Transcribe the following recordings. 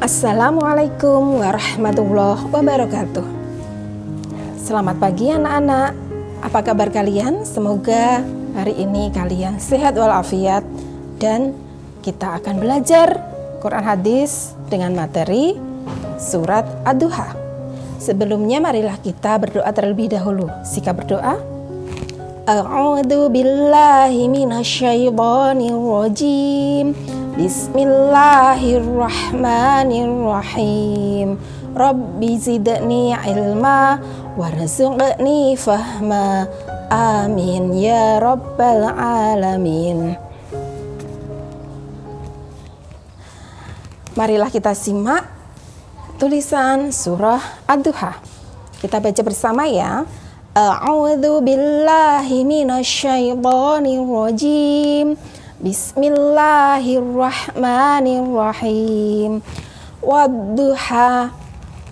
Assalamualaikum warahmatullahi wabarakatuh. Selamat pagi anak-anak. Apa kabar kalian? Semoga hari ini kalian sehat walafiat dan kita akan belajar Quran hadis dengan materi surat Ad-Duha. Sebelumnya marilah kita berdoa terlebih dahulu. Sikap berdoa. A'udzu billahi minasyaitonir rajim. Bismillahirrahmanirrahim. Rabbi zidni ilma warzuqni fahma. Amin ya rabbal alamin. Marilah kita simak tulisan surah Ad-Duha. Kita baca bersama ya. A'udzu billahi minasyaitonir rajim. Bismillahirrahmanirrahim. Wadduha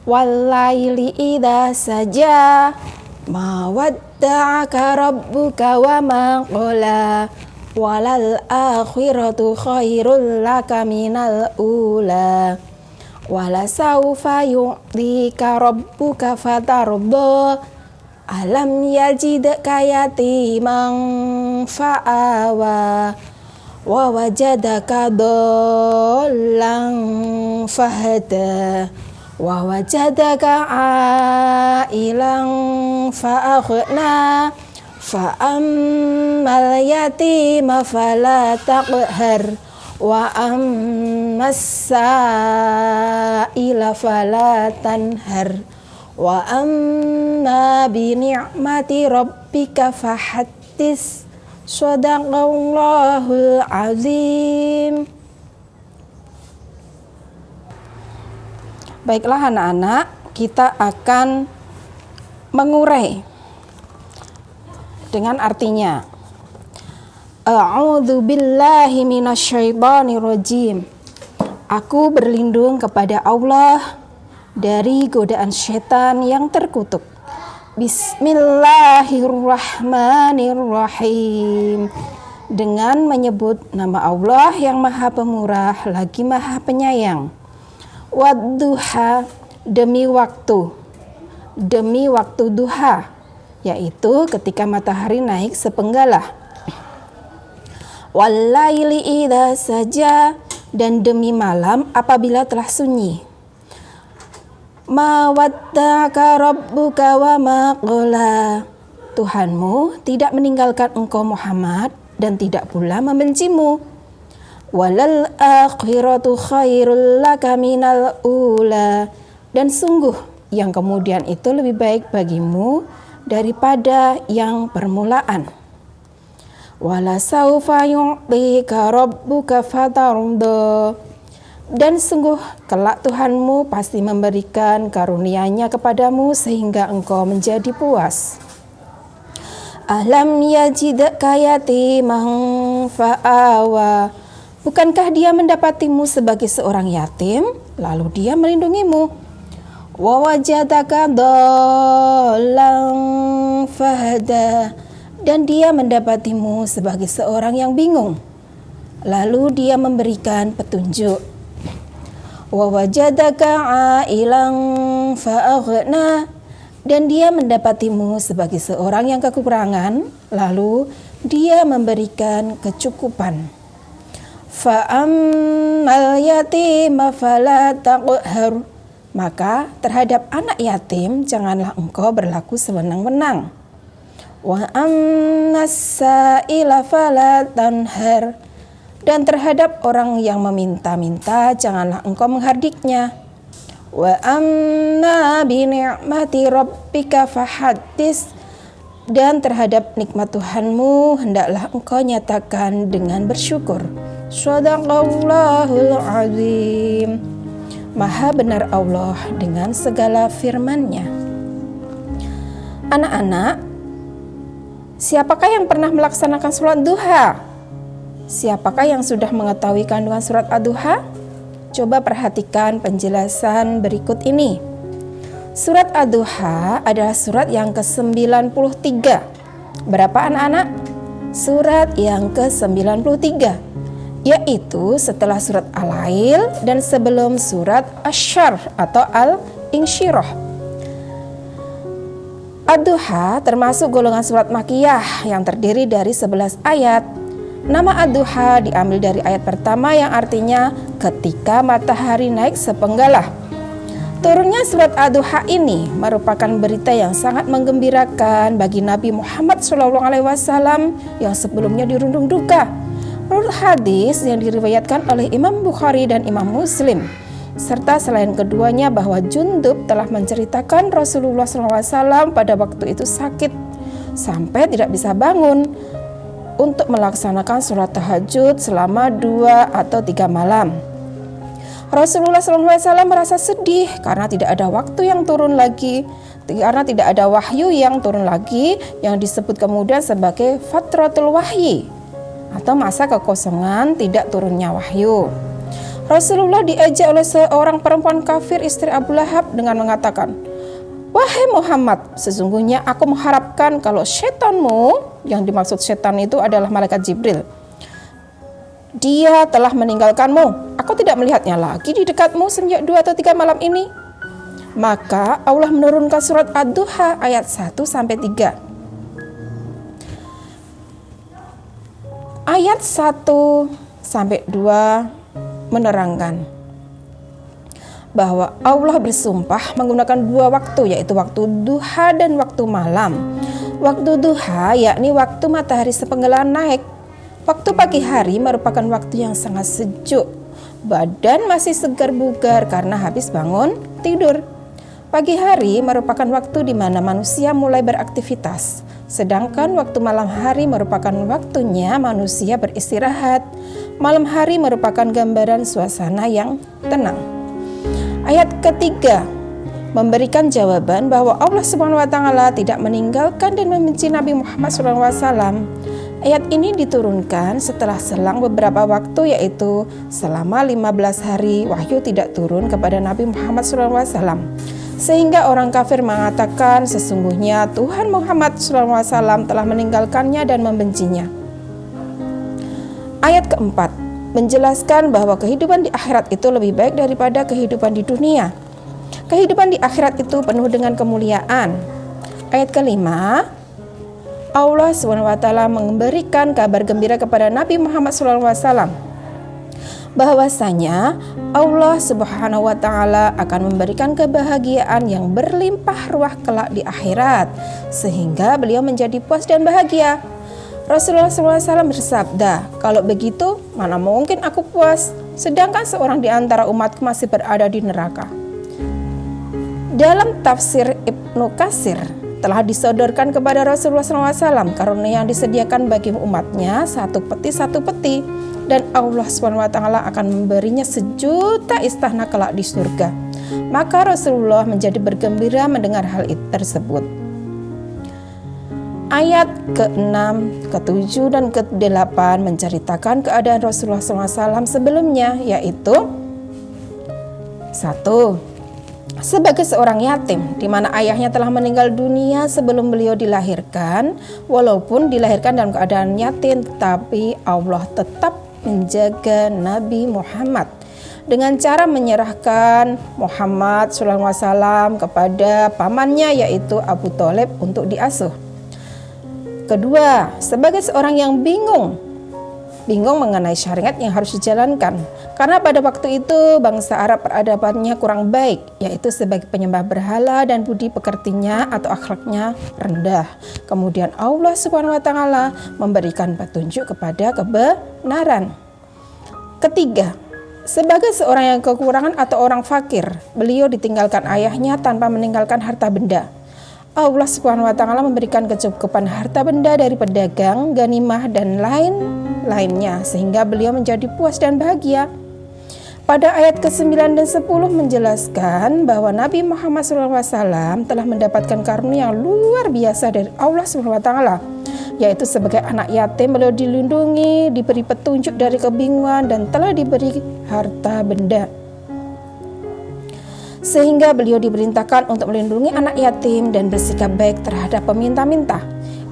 wallaili idza saja. Ma wadda'aka rabbuka wa ma qala. Walal akhiratu khairul laka minal ula. Wala sawfa yu'tika rabbuka fatarda. Alam yajidka yatiman fa'awa. Wa wajadaka dhallan fahada. Wa wajadaka ailan fa'aghna. Fa'ammal yatima fala taqhar. Wa ammas sa'ila fala tanhar. Wa amma bi ni'mati rabbika fahaddits. Shadaqallahul azim. Baiklah anak-anak, kita akan mengurai dengan artinya. A'udzu billahi minasyaitonir rajim. Aku berlindung kepada Allah dari godaan setan yang terkutuk. Bismillahirrahmanirrahim. Dengan menyebut nama Allah yang Maha Pemurah lagi Maha Penyayang. Wadduha, demi waktu duha, yaitu ketika matahari naik sepenggalah. Wallaili idza saja, dan demi malam apabila telah sunyi. Ma wadda'aka rabbuka wa ma qala. Tuhanmu tidak meninggalkan engkau Muhammad dan tidak pula membencimu. Walal akhiratu khairul laka minal ula. Dan sungguh yang kemudian itu lebih baik bagimu daripada yang permulaan. Wala sawfa yu'tika rabbuka fatarda. Dan sungguh kelak Tuhanmu pasti memberikan karunia-Nya kepadamu sehingga engkau menjadi puas. Alam yajidka yatiman fa'awa. Bukankah dia mendapatimu sebagai seorang yatim, lalu dia melindungimu? Wa wajadaka dhallan fahada. Dan dia mendapatimu sebagai seorang yang bingung, lalu dia memberikan petunjuk. Wa wajadaka ailan fa'aghna. Dan dia mendapatimu sebagai seorang yang kekurangan, lalu dia memberikan kecukupan. Fa'ammal yatima fala taqhar. Maka terhadap anak yatim janganlah engkau berlaku sewenang-wenang. Wa ammas sa'ila fala tanhar. Dan terhadap orang yang meminta-minta janganlah engkau menghardiknya. Wa amma bi ni'mati rabbika fahaddits. Dan terhadap nikmat Tuhanmu hendaklah engkau nyatakan dengan bersyukur. Shadaqallahul azim. Maha benar Allah dengan segala firman-Nya. Anak-anak, siapakah yang pernah melaksanakan sholat duha? Siapakah yang sudah mengetahui kandungan surat Ad-Duha? Coba perhatikan penjelasan berikut ini. Surat Ad-Duha adalah surat yang ke-93. Berapa anak-anak? Surat yang ke-93. yaitu setelah surat Al-Lail dan sebelum surat Asy-Syarh atau Al-Insyirah. Ad-Duha termasuk golongan surat Makkiyah yang terdiri dari 11 ayat. Nama Ad-Duha diambil dari ayat pertama yang artinya ketika matahari naik sepenggalah. Turunnya surat Ad-Duha ini merupakan berita yang sangat menggembirakan bagi Nabi Muhammad SAW yang sebelumnya dirundung duka. Menurut hadis yang diriwayatkan oleh Imam Bukhari dan Imam Muslim, serta selain keduanya bahwa Jundub telah menceritakan Rasulullah SAW pada waktu itu sakit sampai tidak bisa bangun untuk melaksanakan sholat tahajud selama 2 atau 3 malam. Rasulullah SAW merasa sedih karena tidak ada waktu yang turun lagi, karena tidak ada wahyu yang turun lagi, yang disebut kemudian sebagai fatratul wahyi atau masa kekosongan tidak turunnya wahyu. Rasulullah diajak oleh seorang perempuan kafir, istri Abu Lahab, dengan mengatakan, "Wahai Muhammad, sesungguhnya aku mengharapkan kalau setanmu," yang dimaksud setan itu adalah malaikat Jibril, "dia telah meninggalkanmu. Aku tidak melihatnya lagi di dekatmu sejak 2 atau 3 malam ini." Maka Allah menurunkan surat Ad-Duha ayat 1-3. Ayat 1-2 menerangkan bahwa Allah bersumpah menggunakan 2 waktu, yaitu waktu duha dan waktu malam. Waktu duha yakni waktu matahari sepenggalan naik. Waktu pagi hari merupakan waktu yang sangat sejuk. Badan masih segar bugar karena habis bangun tidur. Pagi hari merupakan waktu di mana manusia mulai beraktivitas, sedangkan waktu malam hari merupakan waktunya manusia beristirahat. Malam hari merupakan gambaran suasana yang tenang. Ayat ketiga memberikan jawaban bahwa Allah SWT tidak meninggalkan dan membenci Nabi Muhammad SAW. Ayat ini diturunkan setelah selang beberapa waktu, yaitu selama 15 hari wahyu tidak turun kepada Nabi Muhammad SAW. Sehingga orang kafir mengatakan sesungguhnya Tuhan Muhammad SAW telah meninggalkannya dan membencinya. Ayat keempat menjelaskan bahwa kehidupan di akhirat itu lebih baik daripada kehidupan di dunia. Kehidupan di akhirat itu penuh dengan kemuliaan. Ayat kelima, Allah SWT memberikan kabar gembira kepada Nabi Muhammad SAW bahwasanya Allah Subhanahu wa Ta'ala akan memberikan kebahagiaan yang berlimpah ruah kelak di akhirat, sehingga beliau menjadi puas dan bahagia. Rasulullah SAW bersabda, "Kalau begitu, mana mungkin aku puas, sedangkan seorang di antara umatku masih berada di neraka." Dalam tafsir Ibnu Katsir telah disodorkan kepada Rasulullah SAW karunia yang disediakan bagi umatnya satu peti, dan Allah SWT akan memberinya 1.000.000 istana kelak di surga. Maka Rasulullah menjadi bergembira mendengar hal itu tersebut. Ayat ke-6, ke-7, dan ke-8 menceritakan keadaan Rasulullah SAW sebelumnya, yaitu 1. Sebagai seorang yatim, di mana ayahnya telah meninggal dunia sebelum beliau dilahirkan. Walaupun dilahirkan dalam keadaan yatim, tetapi Allah tetap menjaga Nabi Muhammad dengan cara menyerahkan Muhammad SAW kepada pamannya, yaitu Abu Thalib, untuk diasuh. Kedua, sebagai seorang yang bingung mengenai syariat yang harus dijalankan, karena pada waktu itu bangsa Arab peradabannya kurang baik, yaitu sebagai penyembah berhala dan budi pekertinya atau akhlaknya rendah. Kemudian Allah Subhanahu wa Ta'ala memberikan petunjuk kepada kebenaran. Ketiga, sebagai seorang yang kekurangan atau orang fakir, beliau ditinggalkan ayahnya tanpa meninggalkan harta benda. Allah Subhanahu wa Ta'ala memberikan kecukupan harta benda dari pedagang, ganimah, dan lain-lainnya, sehingga beliau menjadi puas dan bahagia. Pada ayat ke-9 dan 10 menjelaskan bahwa Nabi Muhammad SAW telah mendapatkan karunia yang luar biasa dari Allah Subhanahu wa Ta'ala, yaitu sebagai anak yatim beliau dilindungi, diberi petunjuk dari kebingungan, dan telah diberi harta benda, sehingga beliau diperintahkan untuk melindungi anak yatim dan bersikap baik terhadap peminta-minta.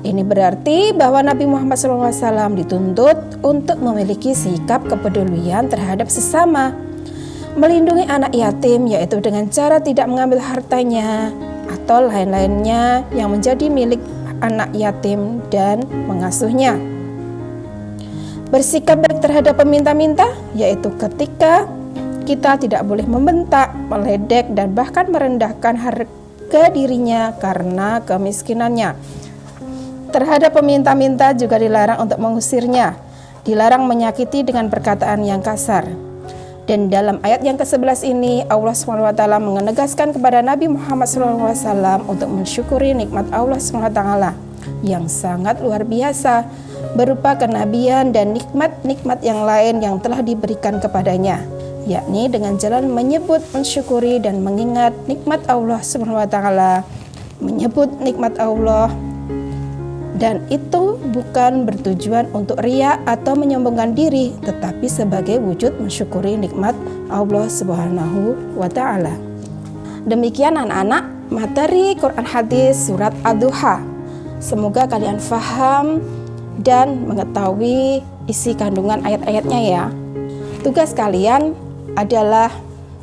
Ini berarti bahwa Nabi Muhammad SAW dituntut untuk memiliki sikap kepedulian terhadap sesama, melindungi anak yatim yaitu dengan cara tidak mengambil hartanya atau lain-lainnya yang menjadi milik anak yatim dan mengasuhnya. Bersikap baik terhadap peminta-minta yaitu ketika kita tidak boleh membentak, meledek, dan bahkan merendahkan harga dirinya karena kemiskinannya. Terhadap peminta-minta juga dilarang untuk mengusirnya, dilarang menyakiti dengan perkataan yang kasar. Dan dalam ayat yang ke-11 ini Allah SWT menegaskan kepada Nabi Muhammad SAW untuk mensyukuri nikmat Allah SWT yang sangat luar biasa berupa kenabian dan nikmat-nikmat yang lain yang telah diberikan kepadanya, yakni dengan jalan menyebut, mensyukuri, dan mengingat nikmat Allah SWT, menyebut nikmat Allah. Dan itu bukan bertujuan untuk riya atau menyombongkan diri, tetapi sebagai wujud mensyukuri nikmat Allah Subhanahu wa Ta'ala. Demikian anak-anak materi Quran Hadis Surat Ad-Duha. Semoga kalian faham dan mengetahui isi kandungan ayat-ayatnya ya. Tugas kalian adalah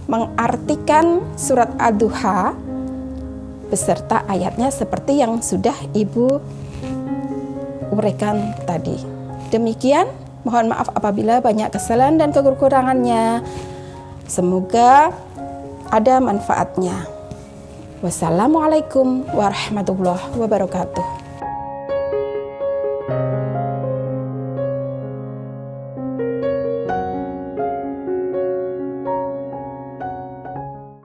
mengartikan surat Ad-Duha beserta ayatnya seperti yang sudah Ibu uraikan tadi. Demikian, mohon maaf apabila banyak kesalahan dan kekurangannya. Semoga ada manfaatnya. Wassalamualaikum warahmatullahi wabarakatuh.